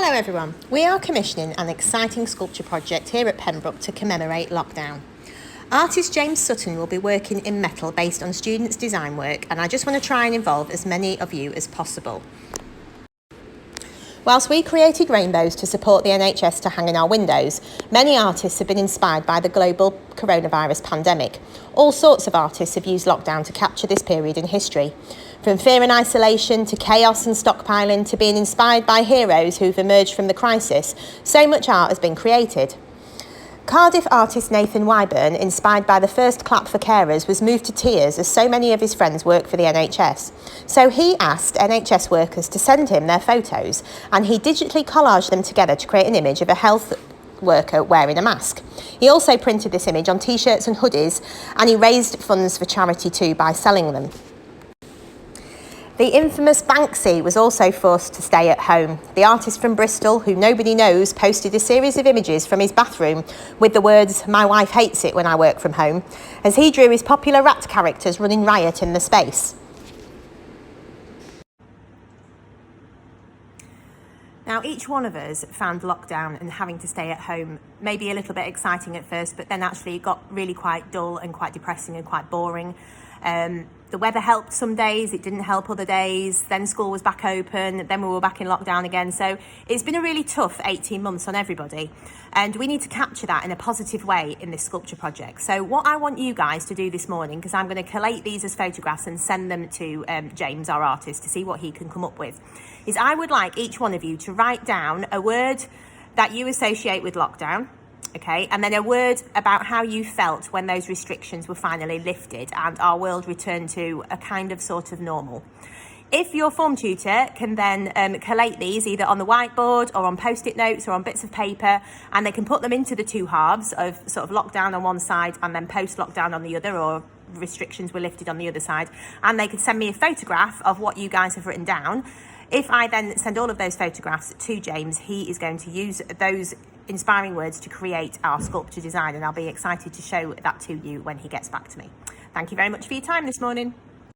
Hello everyone, we are commissioning an exciting sculpture project here at Pembroke to commemorate lockdown. Artist James Sutton will be working in metal based on students' design work, and I just want to try and involve as many of you as possible. Whilst we created rainbows to support the NHS to hang in our windows, many artists have been inspired by the global coronavirus pandemic. All sorts of artists have used lockdown to capture this period in history. From fear and isolation to chaos and stockpiling to being inspired by heroes who've emerged from the crisis, so much art has been created. Cardiff artist Nathan Wyburn, inspired by the first clap for carers, was moved to tears as so many of his friends work for the NHS. So he asked NHS workers to send him their photos, and he digitally collaged them together to create an image of a health worker wearing a mask. He also printed this image on t-shirts and hoodies, and he raised funds for charity too by selling them. The infamous Banksy was also forced to stay at home. The artist from Bristol, who nobody knows, posted a series of images from his bathroom with the words, "My wife hates it when I work from home," as he drew his popular rat characters running riot in the space. Now, each one of us found lockdown and having to stay at home maybe a little bit exciting at first, but then actually it got really quite dull and quite depressing and quite boring. The weather helped some days, it didn't help other days, then school was back open, then we were back in lockdown again. So it's been a really tough 18 months on everybody, and we need to capture that in a positive way in this sculpture project. So what I want you guys to do this morning, because I'm going to collate these as photographs and send them to James, our artist, to see what he can come up with, is I would like each one of you to write down a word that you associate with lockdown. Okay, and then a word about how you felt when those restrictions were finally lifted and our world returned to a kind of sort of normal. If your form tutor can then collate these either on the whiteboard or on post-it notes or on bits of paper, and they can put them into the two halves of sort of lockdown on one side and then post-lockdown on the other, or restrictions were lifted on the other side, and they can send me a photograph of what you guys have written down. If I then send all of those photographs to James, he is going to use those inspiring words to create our sculpture design, and I'll be excited to show that to you when he gets back to me. Thank you very much for your time this morning.